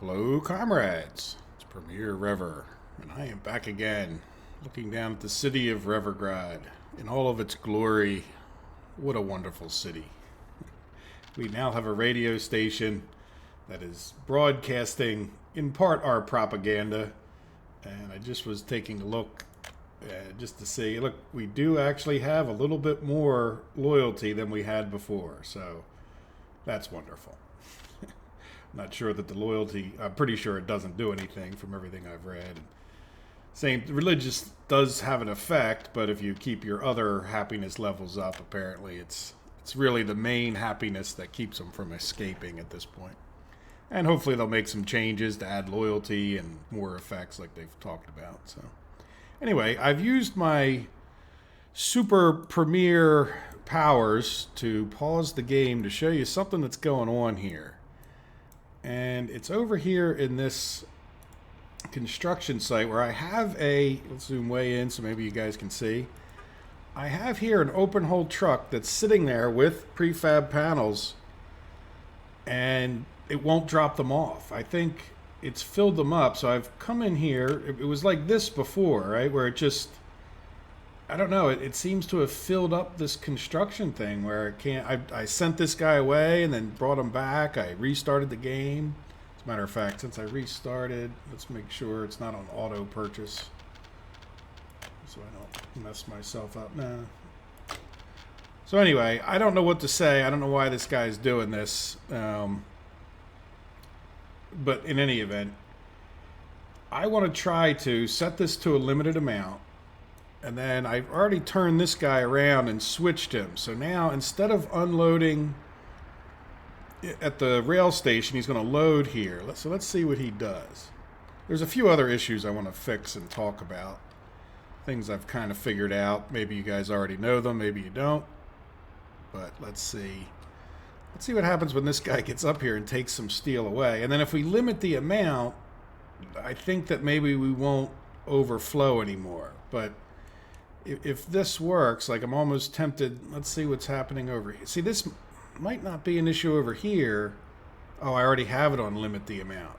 Hello, comrades. It's Premier Rever, and I am back again, looking down at the city of Revergrad in all of its glory. What a wonderful city. We now have a radio station that is broadcasting, in part, our propaganda, and I just was taking a look just to see, look, we do actually have a little bit more loyalty than we had before, so that's wonderful. Not sure that the loyalty, I'm pretty sure it doesn't do anything from everything I've read. Same, religious does have an effect, but if you keep your other happiness levels up, apparently it's really the main happiness that keeps them from escaping at this point. And hopefully they'll make some changes to add loyalty and more effects like they've talked about. So anyway, I've used my super premier powers to pause the game to show you something that's going on here. And it's over here in this construction site where I have let's zoom way in so maybe you guys can see. I have here an open hole truck that's sitting there with prefab panels and it won't drop them off. I think it's filled them up. So I've come in here. It was like this before, right? Where it just, I don't know, it seems to have filled up this construction thing where it can't. I sent this guy away and then brought him back. I restarted the game. As a matter of fact, since I restarted, let's make sure it's not on auto purchase so I don't mess myself up. Nah. So anyway, I don't know what to say. I don't know why this guy's doing this. But in any event, I want to try to set this to a limited amount. And then I've already turned this guy around and switched him. So now instead of unloading at the rail station, he's going to load here. So let's see what he does. There's a few other issues I want to fix and talk about. Things I've kind of figured out. Maybe you guys already know them. Maybe you don't. But let's see. Let's see what happens when this guy gets up here and takes some steel away. And then if we limit the amount, I think that maybe we won't overflow anymore. But if this works, like I'm almost tempted, let's see what's happening over here. See, this might not be an issue over here. Oh, I already have it on limit the amount.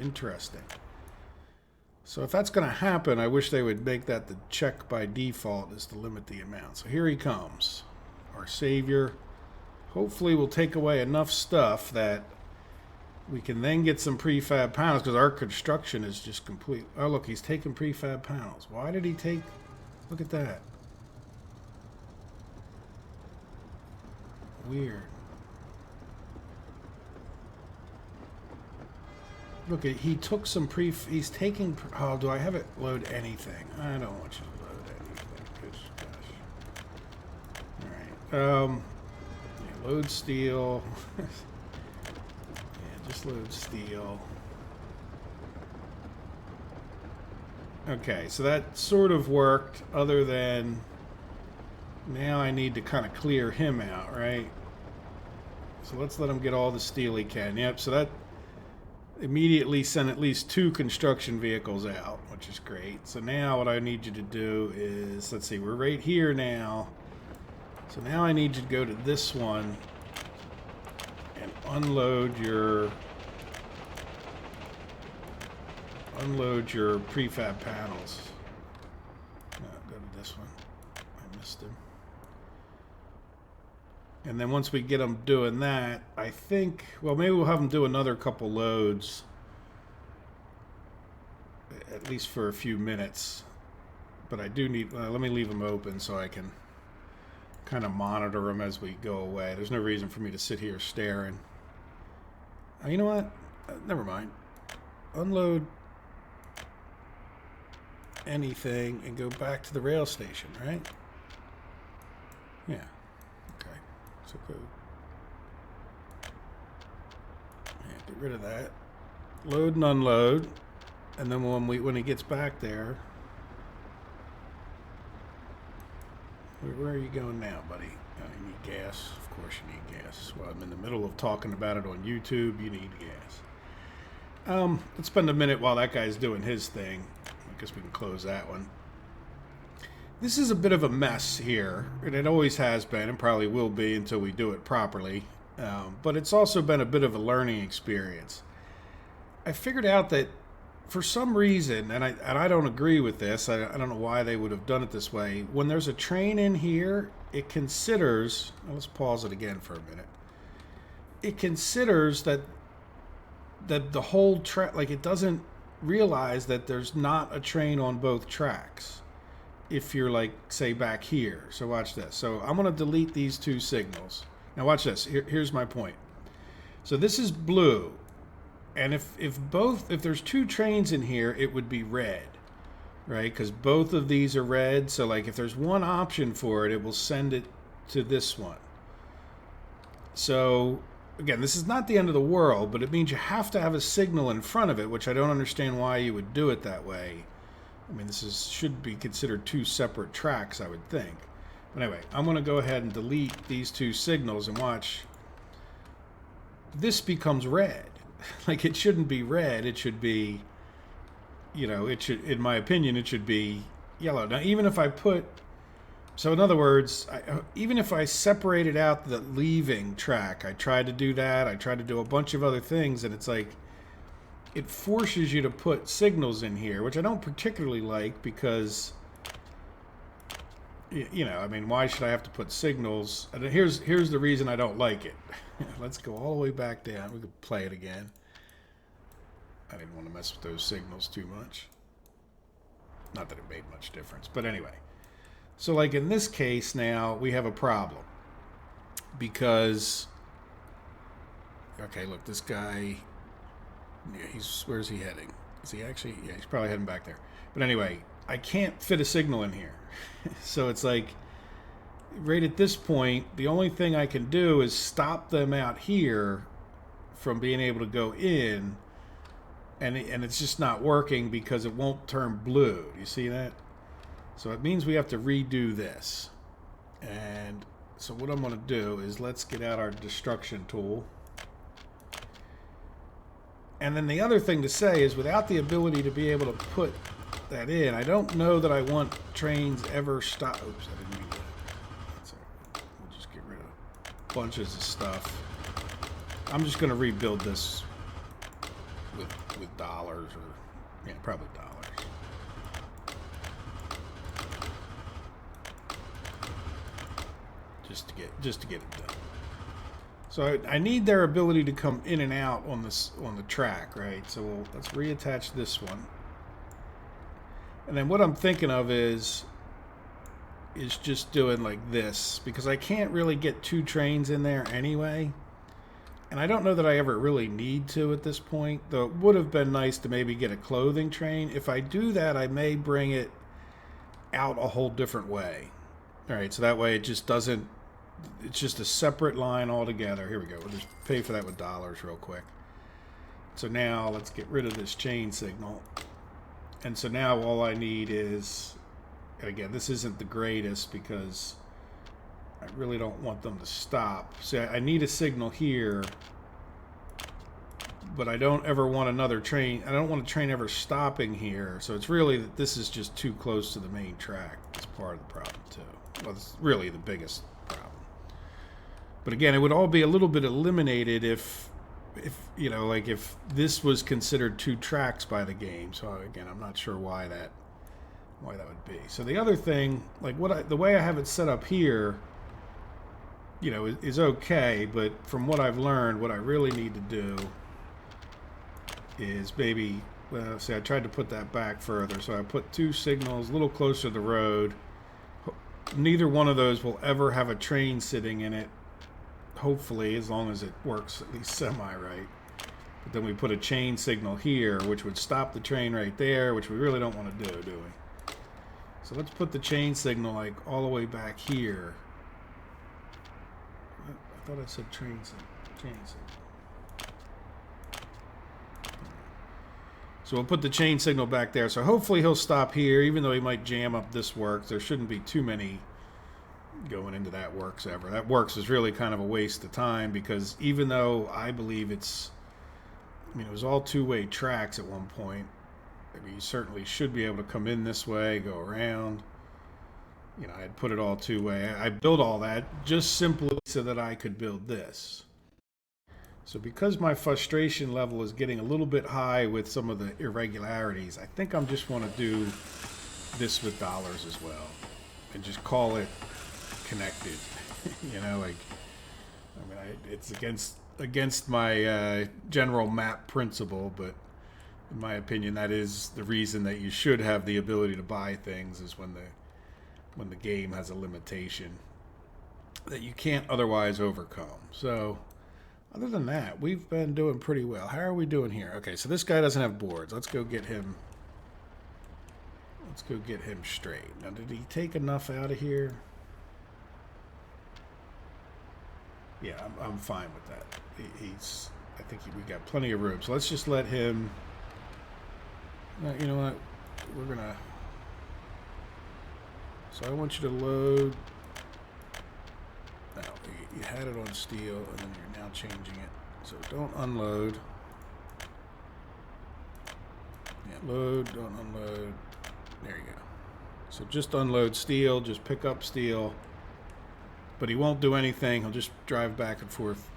Interesting. So if that's going to happen, I wish they would make that the check by default is to limit the amount. So here he comes. Our savior. Hopefully we'll take away enough stuff that we can then get some prefab panels because our construction is just complete. Oh, look, he's taking prefab panels. Why did he take... Look at that. Weird. Look, he took some he's taking... Oh, do I have it load anything? I don't want you to load anything. Good gosh. Alright. Yeah, load steel. Yeah, just load steel. Okay, so that sort of worked, other than now I need to kind of clear him out, right? So let's let him get all the steel he can. Yep, so that immediately sent at least 2 construction vehicles out, which is great. So now what I need you to do is, let's see, we're right here now. So now I need you to go to this one and unload your prefab panels. No, go to this one. I missed him. And then once we get them doing that, I think, well, maybe we'll have them do another couple loads, at least for a few minutes. But I do need, let me leave them open so I can kind of monitor them as we go away. There's no reason for me to sit here staring. You know what? Never mind. Unload anything and go back to the rail station, right? Yeah. Okay. So go. Yeah, get rid of that. Load and unload. And then when he gets back there, where are you going now, buddy? Oh, you need gas. Of course you need gas. Well, I'm in the middle of talking about it on YouTube. You need gas. Let's spend a minute while that guy's doing his thing. I guess we can close that one. This is a bit of a mess here, and it always has been and probably will be until we do it properly. But it's also been a bit of a learning experience. I figured out that for some reason, and I don't agree with this. I don't know why they would have done it this way. When there's a train in here, it considers. Well, let's pause it again for a minute. It considers that the whole track, like it doesn't realize that there's not a train on both tracks. If you're like, say, back here. So watch this. So I'm going to delete these two signals. Now watch this. Here's my point. So this is blue. And if there's two trains in here, it would be red, right? Because both of these are red. So like if there's one option for it, it will send it to this one. So again, this is not the end of the world, but it means you have to have a signal in front of it, which I don't understand why you would do it that way. I mean, should be considered two separate tracks, I would think. But anyway, I'm going to go ahead and delete these two signals and watch. This becomes red. Like, it shouldn't be red. It should be, you know, it should, in my opinion, it should be yellow. Now, even if I put, so in other words, even if I separated out the leaving track, I tried to do that. I tried to do a bunch of other things, and it's like, it forces you to put signals in here, which I don't particularly like because, you know, I mean, why should I have to put signals? And here's the reason I don't like it. Let's go all the way back down. We could play it again. I didn't want to mess with those signals too much. Not that it made much difference, but anyway. So like in this case now, we have a problem. Because, okay, look, this guy, yeah, where's he heading? Is he actually, yeah, he's probably heading back there. But anyway, I can't fit a signal in here. So it's like, right at this point, the only thing I can do is stop them out here from being able to go in, and it's just not working because it won't turn blue. Do you see that? So it means we have to redo this. And so what I'm going to do is let's get out our destruction tool. And then the other thing to say is without the ability to be able to put that in, I don't know that I want trains ever stop. Oops, I didn't mean that. We'll just get rid of bunches of stuff. I'm just going to rebuild this with dollars, or yeah, probably dollars. Just to get it done. So I need their ability to come in and out on the track, right? So let's reattach this one. And then what I'm thinking of is just doing like this, because I can't really get two trains in there anyway. And I don't know that I ever really need to at this point, though it would have been nice to maybe get a clothing train. If I do that, I may bring it out a whole different way. All right, so that way it just doesn't, it's just a separate line altogether. Here we go. We'll just pay for that with dollars real quick. So now let's get rid of this chain signal. And so now all I need is, again, this isn't the greatest because I really don't want them to stop. See, I need a signal here, but I don't ever want another train. I don't want a train ever stopping here. So it's really that this is just too close to the main track. That's part of the problem too. Well, it's really the biggest problem. But again, it would all be a little bit eliminated if you know, like if this was considered two tracks by the game. So again, I'm not sure why that would be. So the other thing, like the way I have it set up here, you know, is okay, but from what I've learned, what I really need to do is maybe, well, see, I tried to put that back further, so I put two signals a little closer to the road. Neither one of those will ever have a train sitting in it, hopefully, as long as it works at least semi-right. But then we put a chain signal here, which would stop the train right there, which we really don't want to do we? So let's put the chain signal like all the way back here. I thought I said train signal. So we'll put the chain signal back there. So hopefully he'll stop here, even though he might jam up this works. There shouldn't be too many going into that works ever. That works is really kind of a waste of time because even though I believe it's, I mean, it was all two-way tracks at one point. I mean, you certainly should be able to come in this way, go around. You know, I'd put it all two-way. I built all that just simply so that I could build this. So because my frustration level is getting a little bit high with some of the irregularities, I think I'm just want to do this with dollars as well. And just call it connected. You know, like, I mean, it's against my general map principle, but in my opinion, that is the reason that you should have the ability to buy things, is when the game has a limitation that you can't otherwise overcome. So other than that, we've been doing pretty well. How are we doing here? Okay, so this guy doesn't have boards. Let's go get him. Let's go get him straight. Now, did he take enough out of here? Yeah, I'm fine with that. I think we got plenty of room. So let's just let him. You know what? We're gonna. So I want you to load. Now, you had it on steel, and then you're now changing it. So don't unload. Yeah, load, don't unload. There you go. So just unload steel, just pick up steel. But he won't do anything. He'll just drive back and forth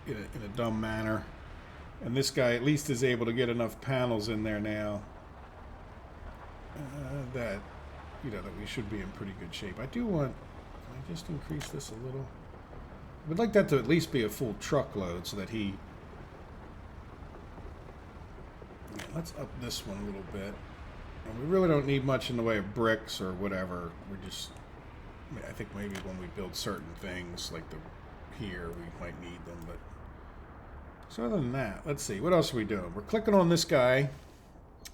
in a dumb manner. And this guy at least is able to get enough panels in there now that, you know, that we should be in pretty good shape. I do want, can I just increase this a little? I would like that to at least be a full truckload so that he, yeah, let's up this one a little bit. And we really don't need much in the way of bricks or whatever. We just, I think maybe when we build certain things like here, we might need them, but so other than that, let's see, what else are we doing? We're clicking on this guy,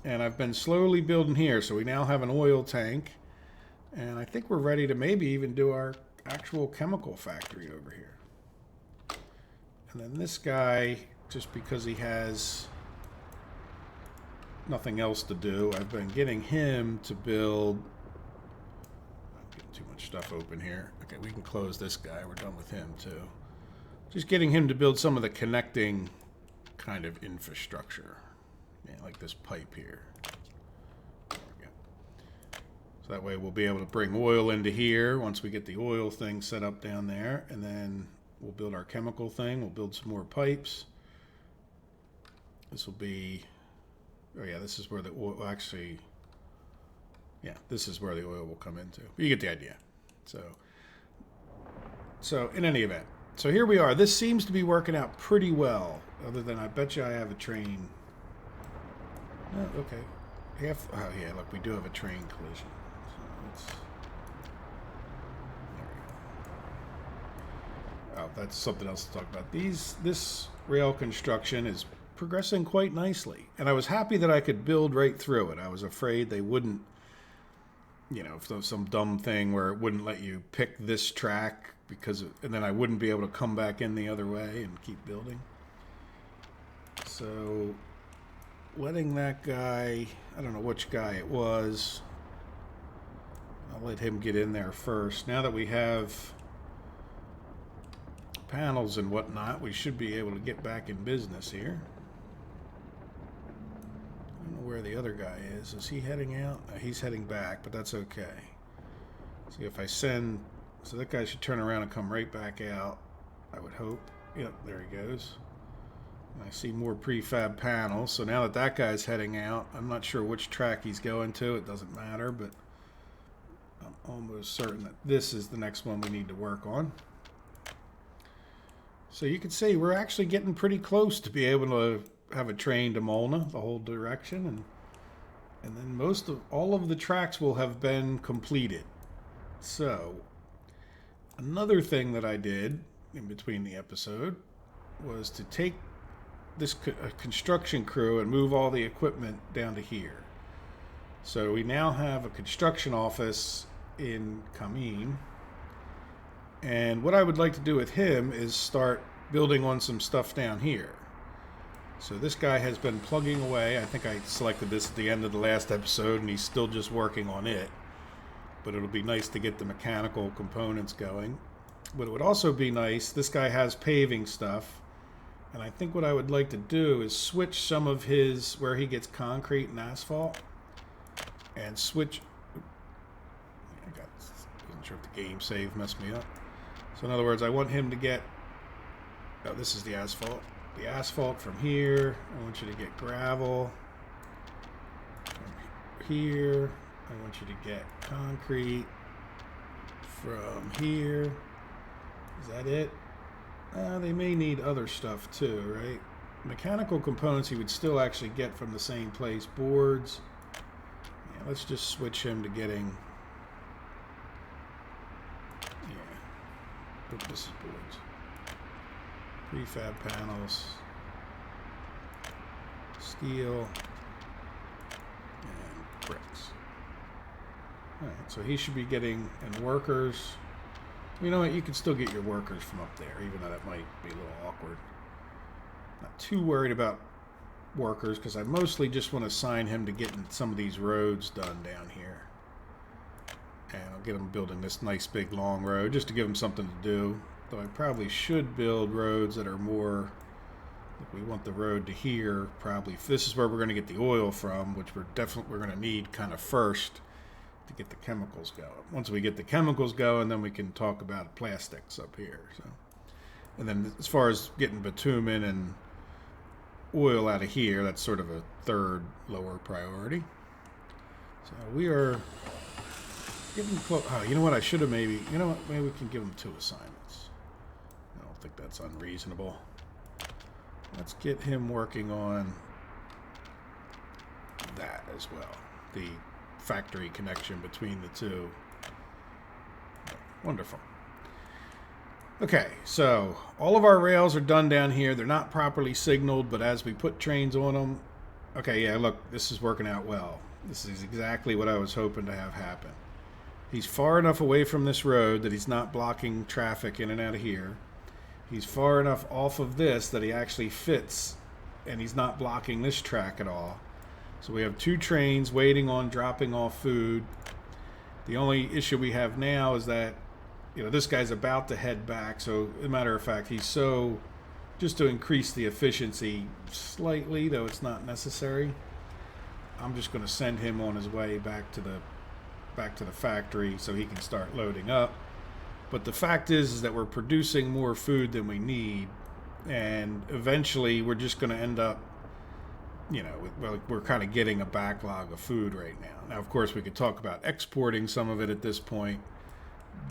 and I've been slowly building here, so we now have an oil tank, and I think we're ready to maybe even do our actual chemical factory over here. And then this guy, just because he has nothing else to do, I've been getting him to build. I'm getting too much stuff open here. Okay, we can close this guy. We're done with him too. Just getting him to build some of the connecting kind of infrastructure. Yeah, like this pipe here. There we go. So that way we'll be able to bring oil into here once we get the oil thing set up down there. And then we'll build our chemical thing. We'll build some more pipes. This will be, oh yeah, this is where the oil, actually, yeah, this is where the oil will come into. But you get the idea. So in any event, so here we are. This seems to be working out pretty well, other than I bet you I have a train. Oh, okay. Oh yeah, look, we do have a train collision. So there we go. Oh, that's something else to talk about. This rail construction is progressing quite nicely, and I was happy that I could build right through it. I was afraid they wouldn't, you know, if there was some dumb thing where it wouldn't let you pick this track and then I wouldn't be able to come back in the other way and keep building. So letting that guy, I don't know which guy it was, I'll let him get in there first. Now that we have panels and whatnot, we should be able to get back in business here. I don't know where the other guy is. Is he heading out? He's heading back, but that's okay. See, if I send, so that guy should turn around and come right back out, I would hope. Yep, there he goes. And I see more prefab panels. So now that that guy's heading out, I'm not sure which track he's going to. It doesn't matter, but I'm almost certain that this is the next one we need to work on. So you can see we're actually getting pretty close to be able to have a train to Molna the whole direction, and then all of the tracks will have been completed. So another thing that I did in between the episode was to take this construction crew and move all the equipment down to here. So we now have a construction office in Kamin, and what I would like to do with him is start building on some stuff down here. So this guy has been plugging away. I think I selected this at the end of the last episode, and he's still just working on it. But it'll be nice to get the mechanical components going. But it would also be nice, this guy has paving stuff, and I think what I would like to do is switch some of his, where he gets concrete and asphalt, and switch, wasn't sure if the game save messed me up. So in other words, I want him to get Oh, this is the asphalt. The asphalt from here. I want you to get gravel. From here, I want you to get concrete. From here. Is that it? They may need other stuff too, right? Mechanical components he would still actually get from the same place. Boards. Yeah, let's just switch him to getting... Yeah. Oop, this is boards. Prefab panels. Steel. And bricks. Alright, so he should be getting... And workers... You know what? You can still get your workers from up there, even though that might be a little awkward. Not too worried about workers, because I mostly just want to assign him to getting some of these roads done down here. And I'll get him building this nice big long road, just to give him something to do. Though I probably should build roads that are more... If we want the road to here, probably... If this is where we're going to get the oil from, which we're going to need kind of first... to get the chemicals going. Once we get the chemicals going, then we can talk about plastics up here. So, and then as far as getting bitumen and oil out of here, that's sort of a third lower priority. So we are getting close. Oh, you know what? I should have maybe. You know what? Maybe we can give them 2 assignments. I don't think that's unreasonable. Let's get him working on that as well. The factory connection between the two. Wonderful. Okay, so all of our rails are done down here. They're not properly signaled, but as we put trains on them, okay, yeah, look, this is working out well. This is exactly what I was hoping to have happen. He's far enough away from this road that he's not blocking traffic in and out of here. He's far enough off of this that he actually fits, and he's not blocking this track at all. So we have 2 trains waiting on dropping off food. The only issue we have now is that, you know, this guy's about to head back. So, as a matter of fact, he's so, just to increase the efficiency slightly, though it's not necessary, I'm just going to send him on his way back to the factory so he can start loading up. But the fact is that we're producing more food than we need, and eventually we're just going to end up, you know, we're kind of getting a backlog of food right now. Now, of course, we could talk about exporting some of it at this point,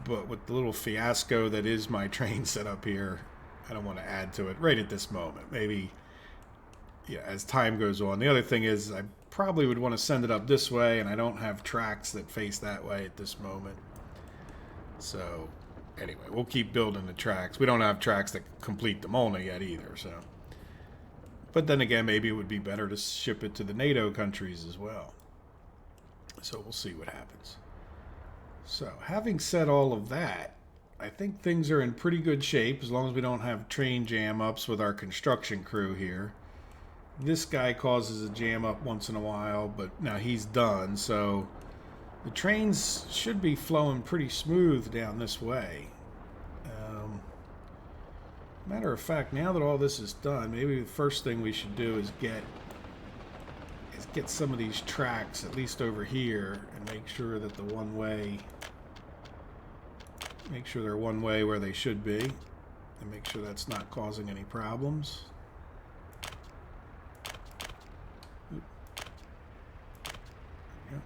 but with the little fiasco that is my train setup here, I don't want to add to it right at this moment. Maybe, yeah, as time goes on. The other thing is I probably would want to send it up this way, and I don't have tracks that face that way at this moment. So, anyway, we'll keep building the tracks. We don't have tracks that complete the Molna yet either, so... But then again, maybe it would be better to ship it to the NATO countries as well. So we'll see what happens. So having said all of that, I think things are in pretty good shape as long as we don't have train jam-ups with our construction crew here. This guy causes a jam-up once in a while, but now he's done. So the trains should be flowing pretty smooth down this way. Matter of fact, now that all this is done, maybe the first thing we should do is get some of these tracks, at least over here, and make sure that the make sure they're one way where they should be, and make sure that's not causing any problems. Oop. There we go.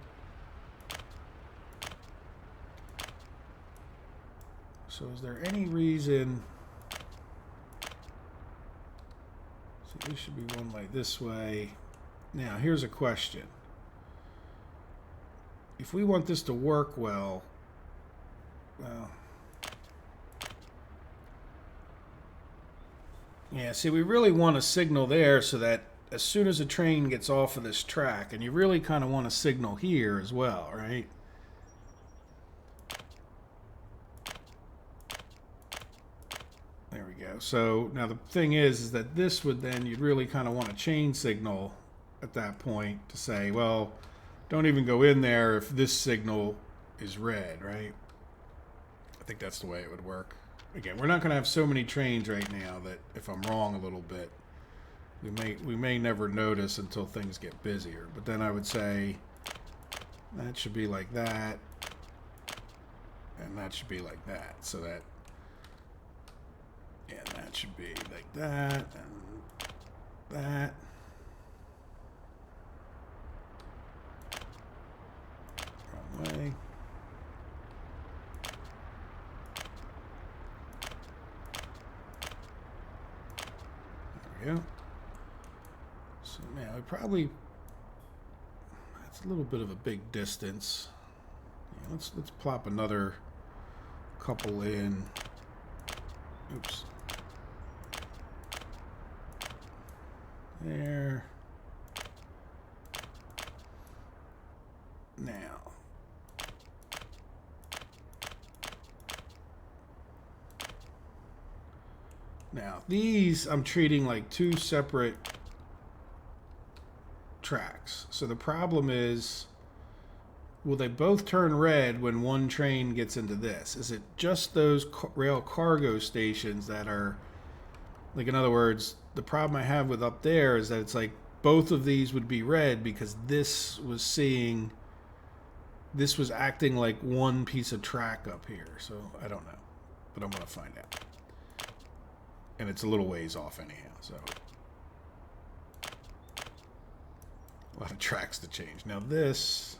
So is there any reason... This should be one way this way. Now, here's a question. If we want this to work well, yeah, see, we really want a signal there so that as soon as a train gets off of this track, and you really kind of want a signal here as well, right? So now the thing is that this would then, you'd really kind of want a chain signal at that point to say, well, don't even go in there if this signal is red, right? I think that's the way it would work. Again, we're not going to have so many trains right now that if I'm wrong a little bit, we may never notice until things get busier. But then I would say that should be like that, and that should be like that, so that, and that should be be like that and that. Wrong way. There we go. So now we probably, that's a little bit of a big distance. Yeah, let's plop another couple in. Oops. There. Now these I'm treating like two separate tracks. So the problem is, will they both turn red when one train gets into this? Is it just those rail cargo stations that are, like, in other words, the problem I have with up there is that it's like both of these would be red because this was acting like one piece of track up here. So I don't know, but I'm gonna find out. And it's a little ways off anyhow, so a lot of tracks to change. Now this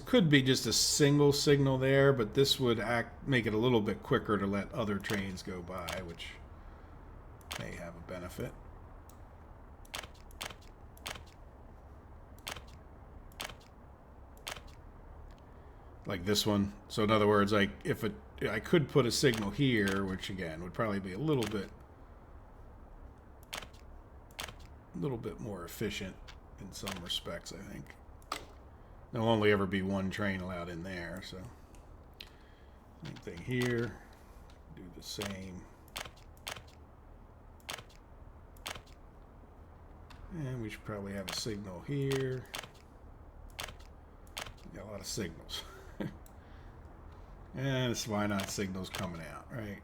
could be just a single signal there, but this would make it a little bit quicker to let other trains go by, which may have a benefit. Like this one. So in other words, like if I could put a signal here, which again would probably be a little bit more efficient in some respects, I think. There'll only ever be one train allowed in there, so same thing here. Do the same. And we should probably have a signal here. Got a lot of signals. And it's why not signals coming out, right?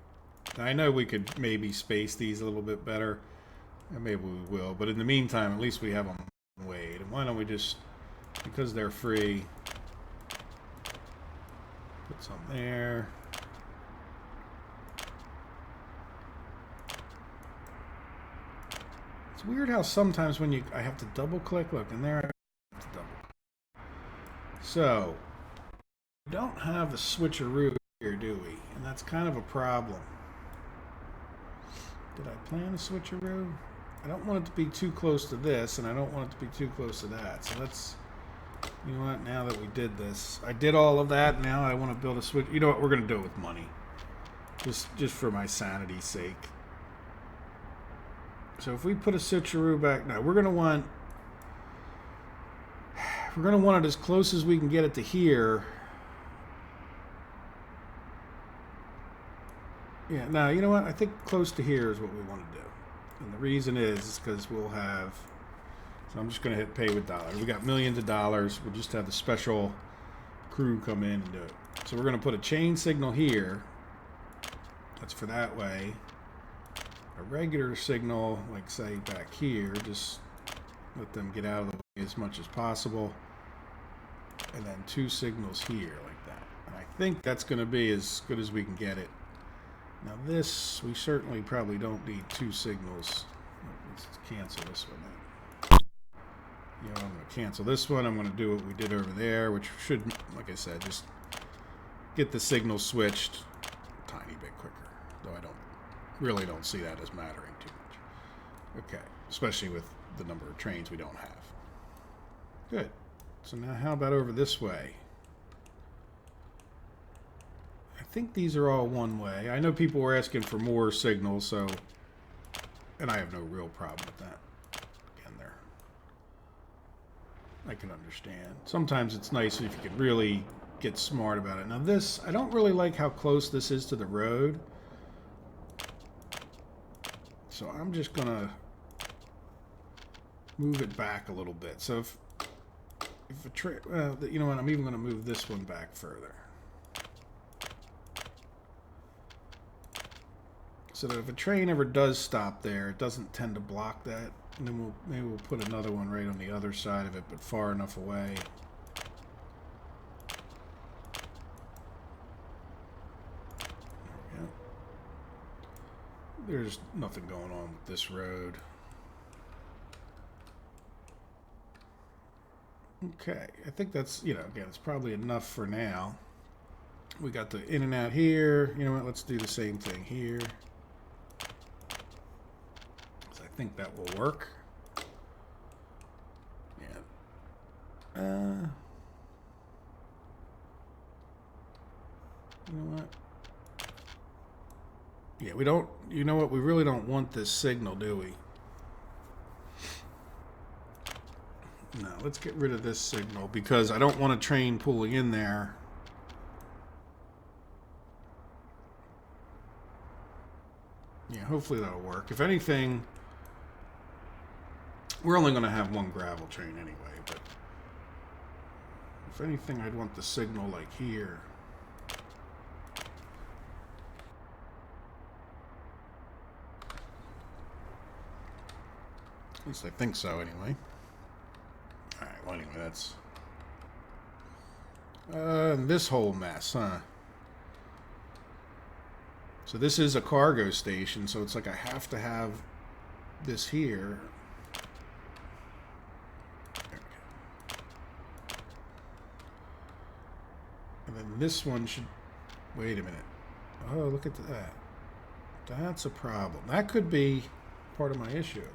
Now, I know we could maybe space these a little bit better, and maybe we will, but in the meantime, at least we have them weighed. And why don't we just, because they're free, put some there. It's weird how sometimes when I have to double click, look, and there I have to double click. So, we don't have a switcheroo here, do we? And that's kind of a problem. Did I plan a switcheroo? I don't want it to be too close to this, and I don't want it to be too close to that. So let's, you know what, now that we did this, I did all of that, now I want to build a switch. You know what, we're going to do it with money. Just for my sanity's sake. So if we put a switcheroo back, now we're going to want it as close as we can get it to here. Yeah, now, you know what? I think close to here is what we want to do. And the reason is because we'll have... So I'm just going to hit pay with dollars. We got millions of dollars. We'll just have the special crew come in and do it. So we're going to put a chain signal here. That's for that way. A regular signal, like say back here, just let them get out of the way as much as possible. And then two signals here like that. And I think that's going to be as good as we can get it. Now this, we certainly probably don't need two signals. Let's cancel this one out. You know, I'm going to cancel this one. I'm going to do what we did over there, which should, like I said, just get the signal switched a tiny bit quicker. Though I really don't see that as mattering too much. Okay, especially with the number of trains we don't have. Good. So now how about over this way? I think these are all one way. I know people were asking for more signals, so, and I have no real problem with that. Again, there, I can understand. Sometimes it's nice if you could really get smart about it. Now this, I don't really like how close this is to the road. So I'm just gonna move it back a little bit. So if a you know what, I'm even gonna move this one back further. So that if a train ever does stop there, it doesn't tend to block that. And then maybe we'll put another one right on the other side of it, but far enough away. There we go. There's nothing going on with this road. Okay, I think that's, you know, again, it's probably enough for now. We got the in and out here. You know what, let's do the same thing here. So I think that will work. Yeah. You know what? Yeah, we don't, you know what, we really don't want this signal, do we? No, let's get rid of this signal because I don't want a train pulling in there. Yeah, hopefully that'll work. If anything, we're only going to have one gravel train anyway, but if anything, I'd want the signal like here. At least I think so anyway. Alright, well anyway, that's... this whole mess, huh? So this is a cargo station, so it's like I have to have this here. And then this one should... Wait a minute. Oh, look at that. That's a problem. That could be part of my issue.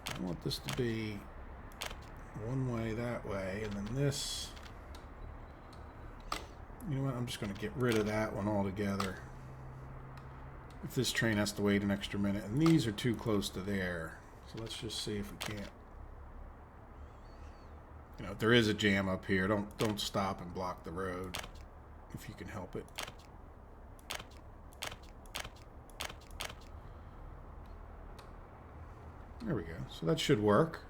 I want this to be one way that way, and then this... You know what? I'm just going to get rid of that one altogether. If this train has to wait an extra minute, and these are too close to there. So let's just see if we can't. You know, if there is a jam up here, don't stop and block the road if you can help it. There we go. So that should work.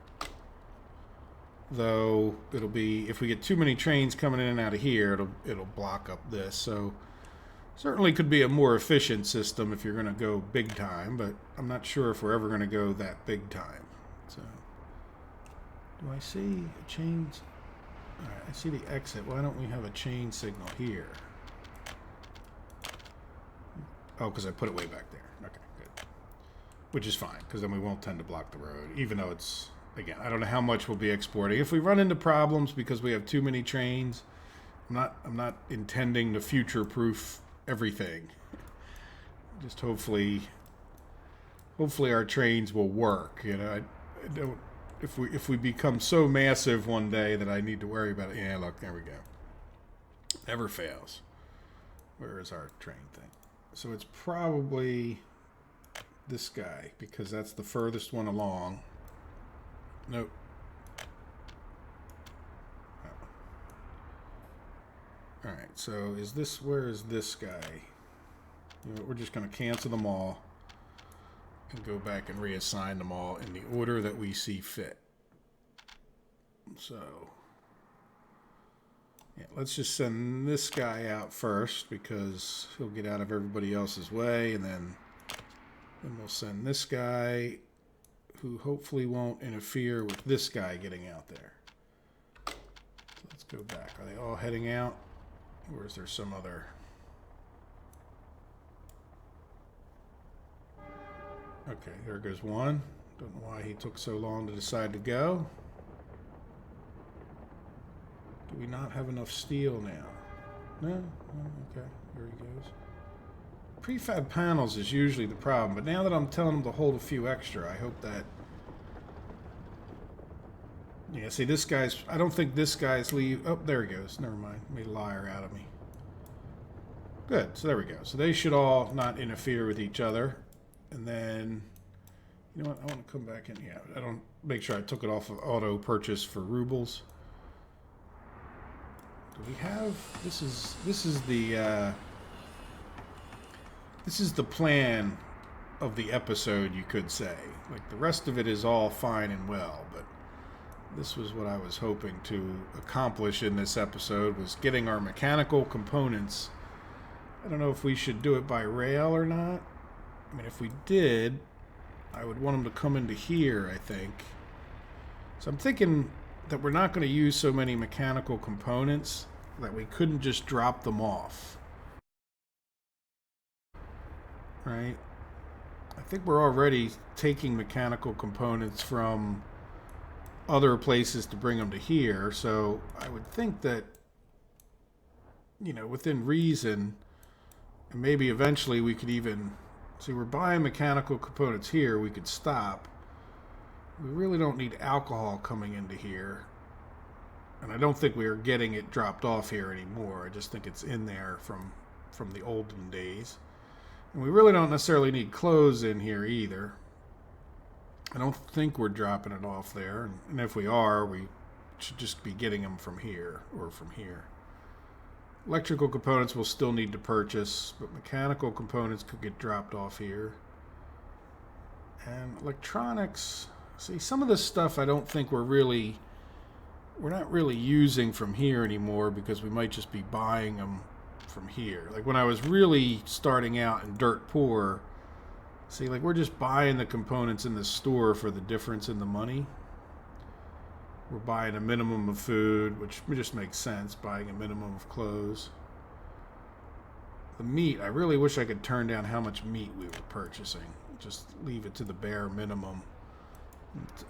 Though it'll be, if we get too many trains coming in and out of here, it'll block up this. So certainly could be a more efficient system if you're going to go big time, but I'm not sure if we're ever going to go that big time. So, do I see a chain? All right, I see the exit. Why don't we have a chain signal here? Oh, because I put it way back there. Okay, good. Which is fine, because then we won't tend to block the road, even though it's, again, I don't know how much we'll be exporting. If we run into problems because we have too many trains, I'm not intending to future-proof everything. Just hopefully our trains will work. You know, I don't. If we become so massive one day that I need to worry about it. Yeah, look, there we go. Never fails. Where is our train thing? So it's probably this guy because that's the furthest one along. Nope. All right, so is this, where is this guy? You know, we're just going to cancel them all and go back and reassign them all in the order that we see fit. So, yeah, let's just send this guy out first because he'll get out of everybody else's way, and then we'll send this guy who hopefully won't interfere with this guy getting out there. So let's go back. Are they all heading out? Or is there some other? Okay, there goes one. Don't know why he took so long to decide to go. Do we not have enough steel now? No? Oh, okay, here he goes. Prefab panels is usually the problem, but now that I'm telling them to hold a few extra, I hope that... Yeah, see, this guy's... I don't think this guy's leave... Oh, there he goes. Never mind. Made a liar out of me. Good. So there we go. So they should all not interfere with each other. And then... You know what? I want to come back in. Yeah, I don't... Make sure I took it off of auto purchase for Rubles. Do we have... This is the... This is the plan of the episode, you could say. Like, the rest of it is all fine and well, but... This was what I was hoping to accomplish in this episode, was getting our mechanical components. I don't know if we should do it by rail or not. I mean, if we did, I would want them to come into here, I think. So I'm thinking that we're not going to use so many mechanical components that we couldn't just drop them off. Right? I think we're already taking mechanical components from other places to bring them to here, so I would think that, you know, within reason, and maybe eventually we could even, see, we're buying mechanical components here, we could stop. We really don't need alcohol coming into here. And I don't think we are getting it dropped off here anymore. I just think it's in there from the olden days. And we really don't necessarily need clothes in here either. I don't think we're dropping it off there. And if we are, we should just be getting them from here or from here. Electrical components we'll still need to purchase, but mechanical components could get dropped off here. And electronics, see, some of this stuff I don't think we're not really using from here anymore because we might just be buying them from here. Like when I was really starting out and dirt poor, see, like we're just buying the components in the store for the difference in the money. We're buying a minimum of food, which just makes sense, buying a minimum of clothes. The meat, I really wish I could turn down how much meat we were purchasing. Just leave it to the bare minimum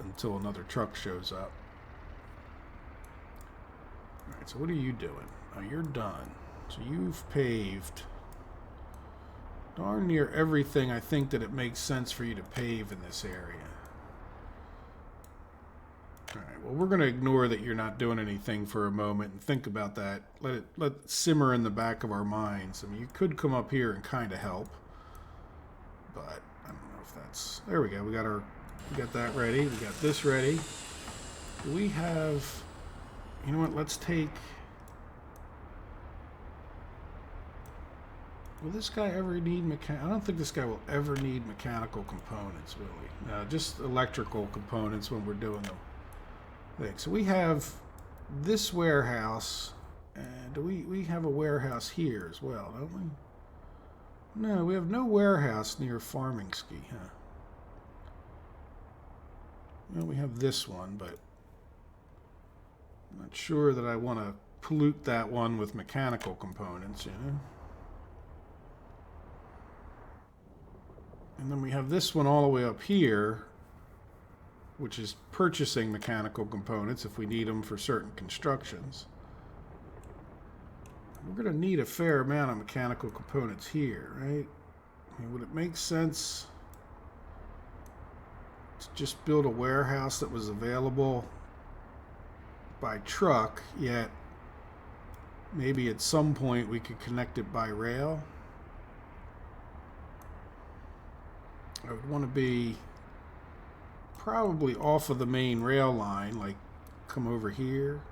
until another truck shows up. Alright, so what are you doing? Oh, you're done. So you've paved darn near everything I think that it makes sense for you to pave in this area. Alright, well, we're going to ignore that you're not doing anything for a moment and think about that. Let it simmer in the back of our minds. I mean, you could come up here and kind of help, but I don't know if that's... There we go. We got that ready. We got this ready. We have... You know what? Let's take... Will this guy ever need I don't think this guy will ever need mechanical components, really. No, just electrical components when we're doing the thing. So we have this warehouse, and we have a warehouse here as well, don't we? No, we have no warehouse near Farming Ski, huh? Well, we have this one, but I'm not sure that I want to pollute that one with mechanical components, you know? And then we have this one all the way up here, which is purchasing mechanical components if we need them for certain constructions. We're going to need a fair amount of mechanical components here, right? I mean, would it make sense to just build a warehouse that was available by truck, yet maybe at some point we could connect it by rail? I would want to be probably off of the main rail line, like come over here.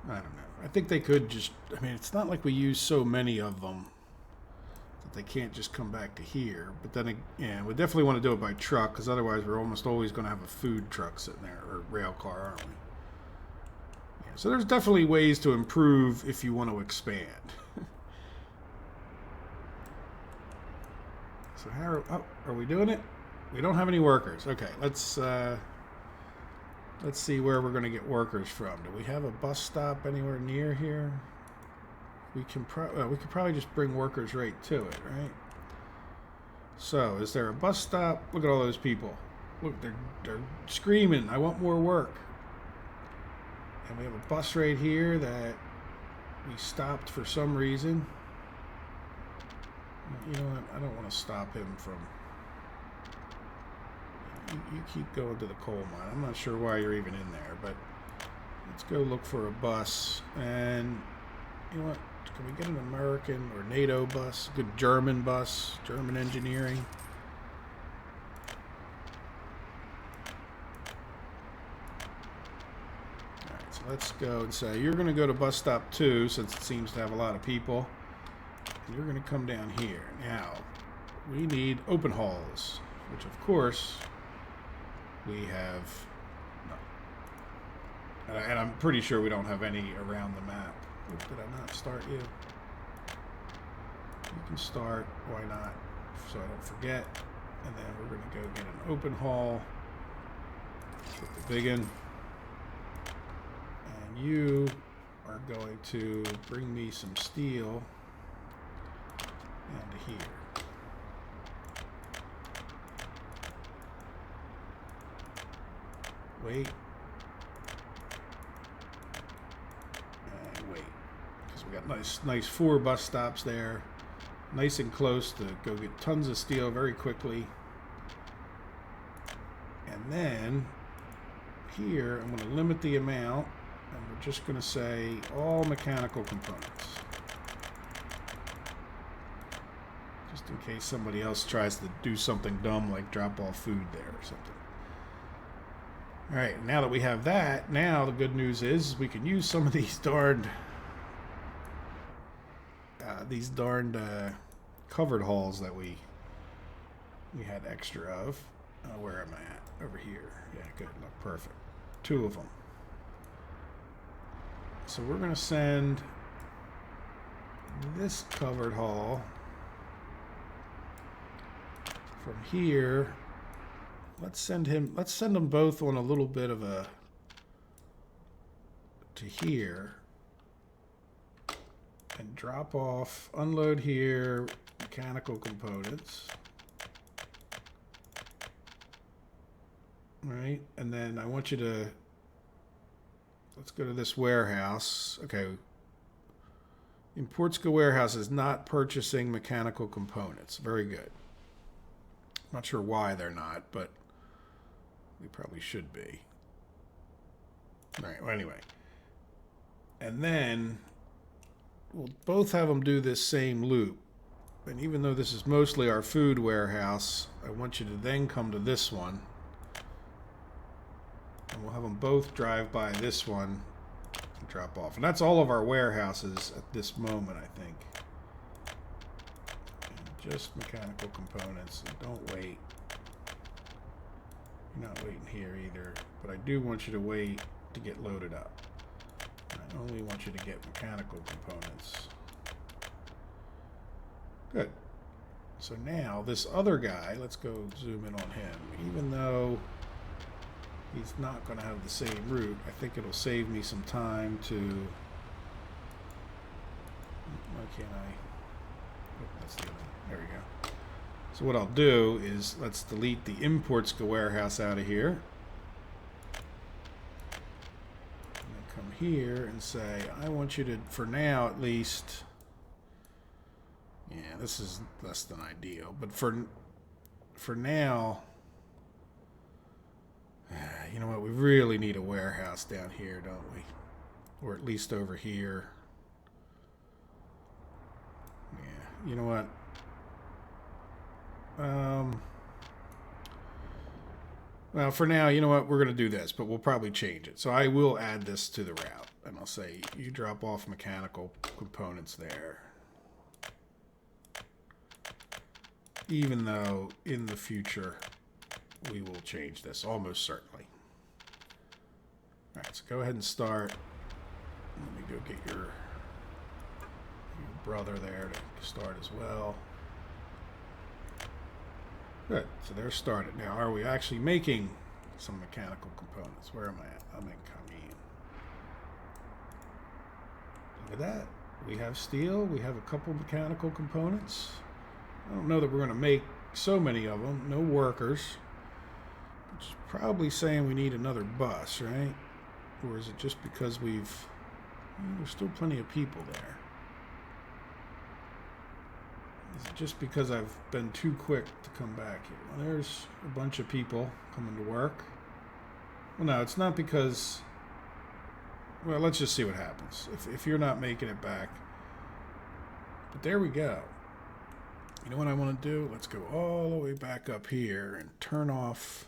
I don't know. I think they could just, I mean, it's not like we use so many of them that they can't just come back to here. But then, yeah, we definitely want to do it by truck, because otherwise we're almost always going to have a food truck sitting there, or rail car, aren't we? Yeah, so there's definitely ways to improve if you want to expand. So how are we doing it? We don't have any workers. Okay, let's see where we're going to get workers from. Do we have a bus stop anywhere near here? We could probably just bring workers right to it, right? So, is there a bus stop? Look at all those people. Look, they're screaming, I want more work. And we have a bus right here that we stopped for some reason. You know what? I don't want to stop him from... You keep going to the coal mine. I'm not sure why you're even in there, but let's go look for a bus. And you know what? Can we get an American or NATO bus? A good German bus, German engineering. Alright, so let's go and say you're going to go to bus stop 2 since it seems to have a lot of people. You're going to come down here. Now, we need open hauls, which of course we have no. And I'm pretty sure we don't have any around the map. Oops, did I not start you? You can start, why not? So I don't forget. And then we're going to go get an open haul. Put the big in. And you are going to bring me some steel. And here. Wait. And wait. Because we got nice 4 bus stops there. Nice and close to go get tons of steel very quickly. And then here, I'm going to limit the amount. And we're just going to say all mechanical components. Just in case somebody else tries to do something dumb like drop off food there or something. Alright, now that we have that, now the good news is we can use some of these darned covered halls that we had extra of. Where am I at? Over here. Yeah, good. Look, perfect. 2 of them. So we're going to send this covered hall from here. Let's send them both on a little bit of a to here and drop off, unload here, mechanical components. All right, and then I want you to, let's go to this warehouse. Okay. Importska warehouse is not purchasing mechanical components. Very good. Not sure why they're not, but we probably should be. All right, well, anyway. And then we'll both have them do this same loop. And even though this is mostly our food warehouse, I want you to then come to this one. And we'll have them both drive by this one and drop off. And that's all of our warehouses at this moment, I think. And just mechanical components. And don't wait. You're not waiting here either. But I do want you to wait to get loaded up. I only want you to get mechanical components. Good. So now this other guy, let's go zoom in on him. Even though he's not going to have the same route, I think it'll save me some time to... Why can't I? Oh, that's the other. There we go. So what I'll do is let's delete the Importska warehouse out of here. And then come here and say, I want you to, for now at least... Yeah, this is less than ideal, but for now, you know what? We really need a warehouse down here, don't we? Or at least over here. Yeah, you know what? Well, for now, you know what? We're going to do this, but we'll probably change it. So I will add this to the route, and I'll say you drop off mechanical components there. Even though in the future we will change this, almost certainly. All right, so go ahead and start. Let me go get your brother there to start as well. Good, so they're started. Now, are we actually making some mechanical components? Where am I at? I'm in Kameen. Look at that. We have steel. We have a couple mechanical components. I don't know that we're going to make so many of them. No workers. Which is probably saying we need another bus, right? Or is it just because we've... there's still plenty of people there. Is it just because I've been too quick to come back here? Well, there's a bunch of people coming to work. Well, no, it's not because... Well, let's just see what happens. If you're not making it back. But there we go. You know what I want to do? Let's go all the way back up here and turn off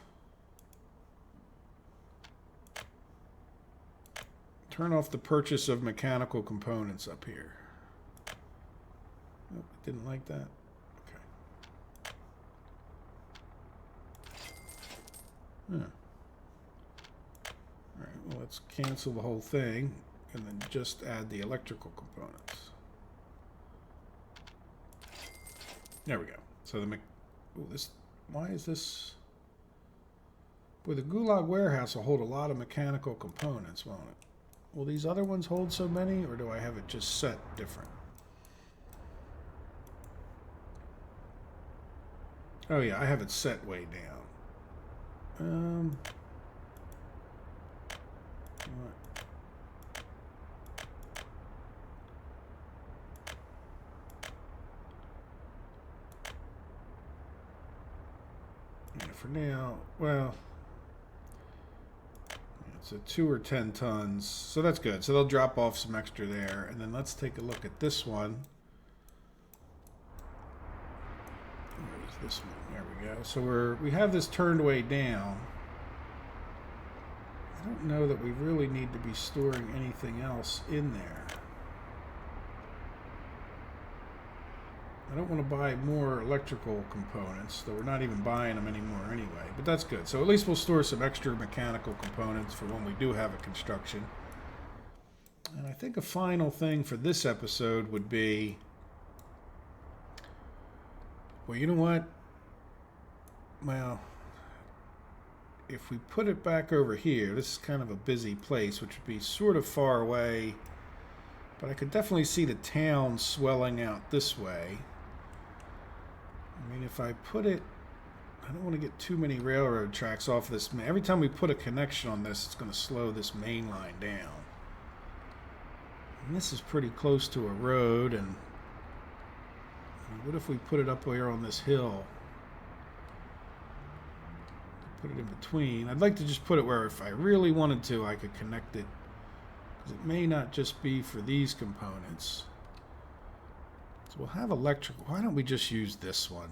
the purchase of mechanical components up here. Nope, didn't like that. Okay. Yeah. All right, well, let's cancel the whole thing and then just add the electrical components. There we go. So why is this? Boy, the Gulag warehouse will hold a lot of mechanical components, won't it? Will these other ones hold so many, or do I have it just set different? Oh yeah, I have it set way down. for now, well, it's a 2 or 10 tons, so that's good. So they'll drop off some extra there, and then let's take a look at this one. Where is this one? There we go. So we have this turned way down. I don't know that we really need to be storing anything else in there. I don't want to buy more electrical components, though we're not even buying them anymore anyway, but that's good. So at least we'll store some extra mechanical components for when we do have a construction. And I think a final thing for this episode would be, well, you know what? Well, if we put it back over here, this is kind of a busy place, which would be sort of far away, but I could definitely see the town swelling out this way. I mean, if I put it, I don't want to get too many railroad tracks off this. Every time we put a connection on this, it's going to slow this main line down. And this is pretty close to a road, and what if we put it up here on this hill? Put it in between. I'd like to just put it where if I really wanted to, I could connect it, because it may not just be for these components. So we'll have electrical. Why don't we just use this one?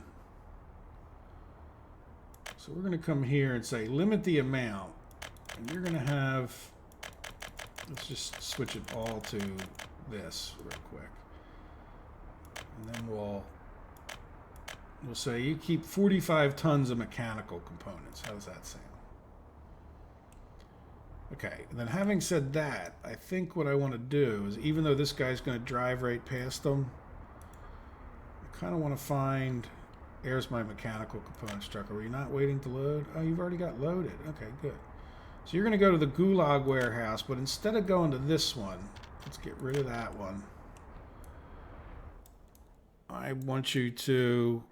So we're going to come here and say limit the amount, and you're going to have, let's just switch it all to this real quick, and then we'll say you keep 45 tons of mechanical components. How does that sound? Okay, and then having said that, I think what I want to do is, even though this guy's going to drive right past them, I kind of want to find, there's my mechanical components truck. Are you not waiting to load? Oh, you've already got loaded. Okay, good. So you're going to go to the Gulag warehouse, but instead of going to this one, let's get rid of that one. I want you to,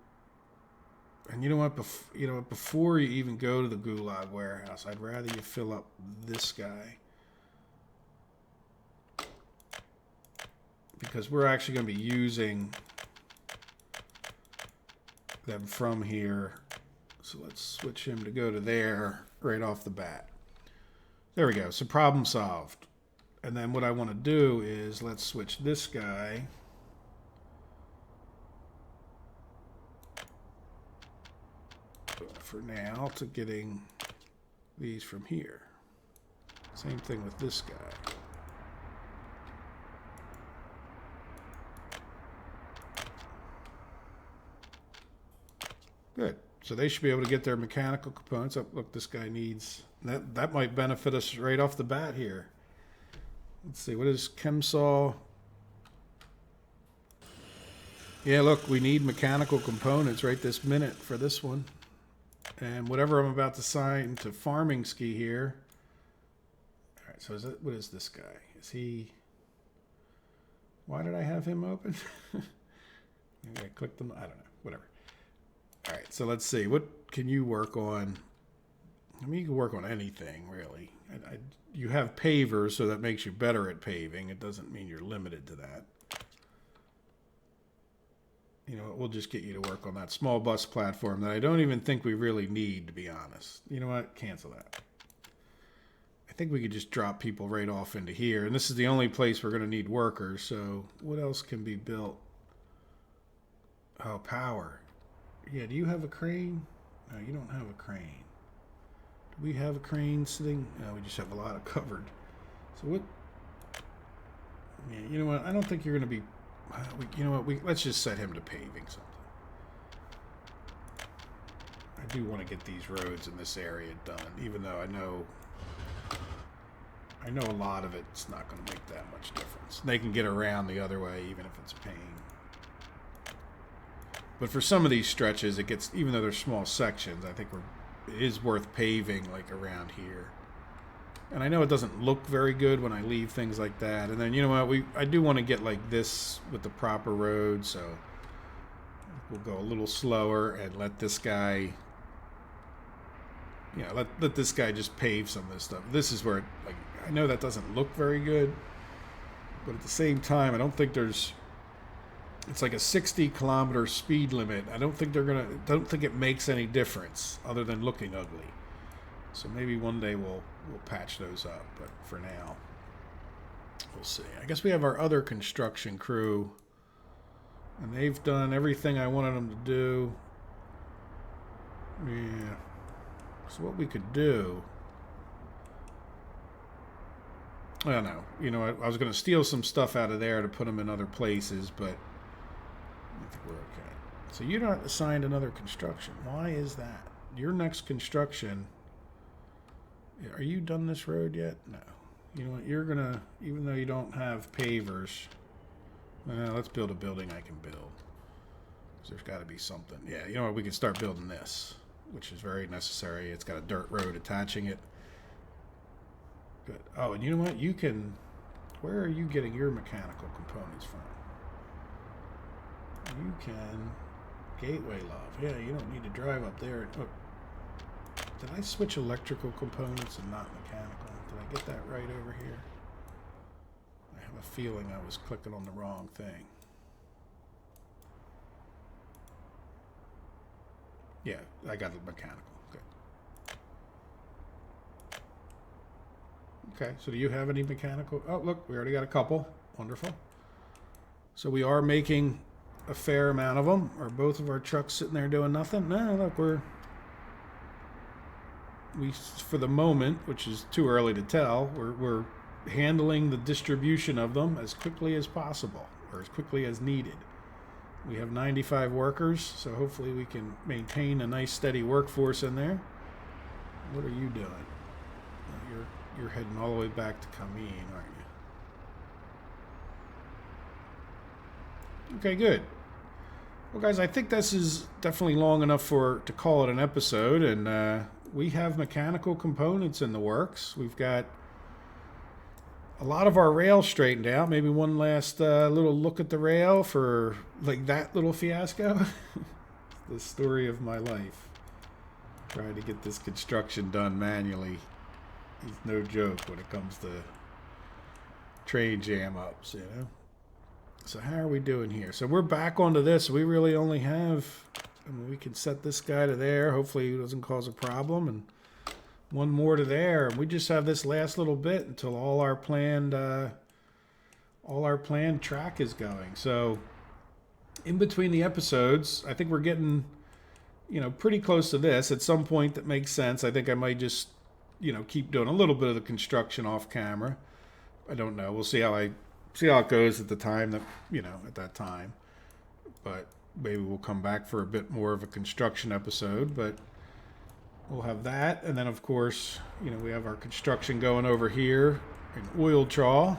and you know what? Before you even go to the Gulag warehouse, I'd rather you fill up this guy, because we're actually going to be using them from here. So let's switch him to go to there right off the bat. There we go. So problem solved. And then what I want to do is let's switch this guy for now to getting these from here. Same thing with this guy. Good. So they should be able to get their mechanical components. Oh, look, this guy needs, that might benefit us right off the bat here. Let's see, what is ChemSaw? Yeah, look, we need mechanical components right this minute for this one. And whatever I'm about to sign to Farming Ski here. All right, so what is this guy? Is he, why did I have him open? Maybe I clicked them, I don't know, whatever. All right, so let's see. What can you work on? I mean, you can work on anything, really. You have pavers, so that makes you better at paving. It doesn't mean you're limited to that. You know, we'll just get you to work on that small bus platform that I don't even think we really need, to be honest. You know what? Cancel that. I think we could just drop people right off into here. And this is the only place we're going to need workers. So what else can be built? Oh, power. Yeah, do you have a crane? No, you don't have a crane. Do we have a crane sitting? No, we just have a lot of covered. So what? Yeah, you know what? I don't think you're going to be, you know what? Let's just set him to paving something. I do want to get these roads in this area done, even though I know a lot of it's not going to make that much difference. They can get around the other way, even if it's a pain. But for some of these stretches, it gets, even though they're small sections, I think it is worth paving like around here. And I know it doesn't look very good when I leave things like that. And then, you know what, I do want to get like this with the proper road, so we'll go a little slower and let this guy, you know, let this guy just pave some of this stuff. This is where, like, I know that doesn't look very good, but at the same time, I don't think there's It's like a 60-kilometer speed limit. I don't think don't think it makes any difference other than looking ugly. So maybe one day we'll patch those up, but for now, we'll see. I guess we have our other construction crew, and they've done everything I wanted them to do. Yeah. So what we could do, I don't know. You know, I was going to steal some stuff out of there to put them in other places, but I think we're okay. So you're not assigned another construction. Why is that? Your next construction. Are you done this road yet? No. You know what? You're going to, even though you don't have pavers, let's build a building I can build. There's got to be something. Yeah, you know what? We can start building this, which is very necessary. It's got a dirt road attaching it. Good. Oh, and you know what? You can... Where are you getting your mechanical components from? You can... Gateway Love. Yeah, you don't need to drive up there. Oh, did I switch electrical components and not mechanical? Did I get that right over here? I have a feeling I was clicking on the wrong thing. Yeah, I got it mechanical. Okay, so do you have any mechanical? Oh, look, we already got a couple. Wonderful. So we are making a fair amount of them. Are both of our trucks sitting there doing nothing? No, look, we for the moment, which is too early to tell, we're handling the distribution of them as quickly as possible, or as quickly as needed. We have 95 workers, so hopefully we can maintain a nice steady workforce in there. What are you doing? You're heading all the way back to Kameen, aren't you? Okay, good. Well, guys, I think this is definitely long enough to call it an episode, and we have mechanical components in the works. We've got a lot of our rail straightened out. Maybe one last little look at the rail for like that little fiasco. The story of my life. Trying to get this construction done manually. It's no joke when it comes to train jam ups, you know. So how are we doing here? So we're back onto this. We really only have, I mean, we can set this guy to there. Hopefully it doesn't cause a problem. And one more to there. And we just have this last little bit until all our planned track is going. So in between the episodes, I think we're getting, you know, pretty close to this. At some point that makes sense. I think I might just, you know, keep doing a little bit of the construction off camera. I don't know. We'll see how it goes at the time that, you know, at that time. But maybe we'll come back for a bit more of a construction episode, but we'll have that. And then of course, you know, we have our construction going over here in oil trawl.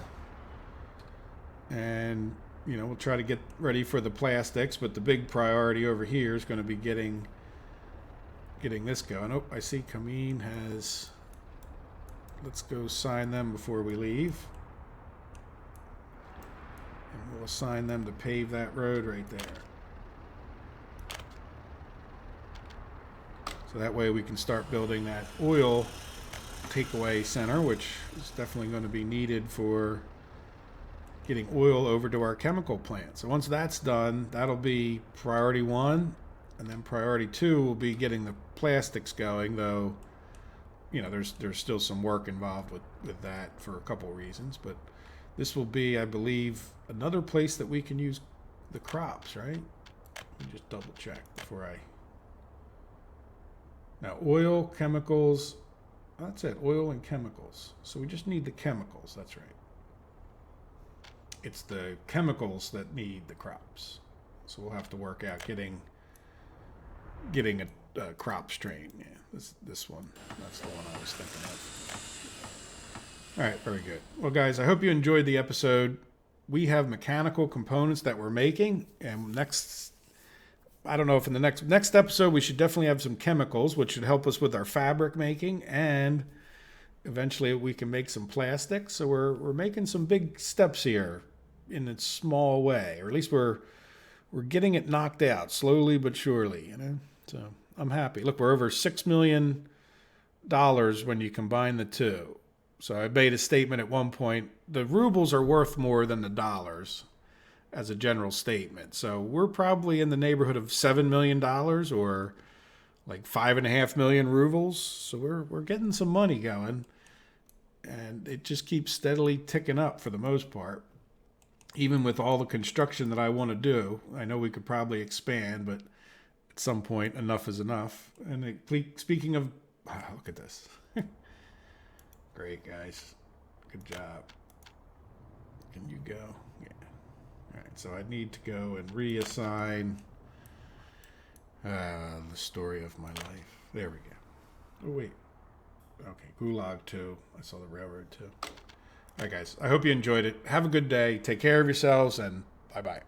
And, you know, we'll try to get ready for the plastics, but the big priority over here is going to be getting this going. Oh, I see Kameen has... Let's go sign them before we leave. And we'll assign them to pave that road right there. So that way we can start building that oil takeaway center, which is definitely going to be needed for getting oil over to our chemical plant. So once that's done, that'll be priority 1. And then priority 2 will be getting the plastics going, though, you know, there's still some work involved with that for a couple of reasons. But this will be, I believe, another place that we can use the crops, right? Let me just double check before I... Now, oil, chemicals, that's it, oil and chemicals. So we just need the chemicals, that's right. It's the chemicals that need the crops. So we'll have to work out getting a crop strain. Yeah, this one. That's the one I was thinking of. All right, very good. Well, guys, I hope you enjoyed the episode. We have mechanical components that we're making, and I don't know if in the next episode we should definitely have some chemicals, which should help us with our fabric making, and eventually we can make some plastic. So we're making some big steps here in a small way, or at least we're getting it knocked out slowly but surely, you know. So I'm happy. Look, we're over $6 million when you combine the two. So I made a statement at one point, the rubles are worth more than the dollars. as a general statement. So we're probably in the neighborhood of $7 million or like 5.5 million rubles. So we're getting some money going, and it just keeps steadily ticking up for the most part. Even with all the construction that I want to do, I know we could probably expand, but at some point, enough is enough. And speaking of, look at this. Great, guys. Good job. Can you go? Yeah. All right, so I need to go and reassign the story of my life. There we go. Oh, wait. Okay, Gulag 2. I saw the railroad too. All right, guys. I hope you enjoyed it. Have a good day. Take care of yourselves, and bye-bye.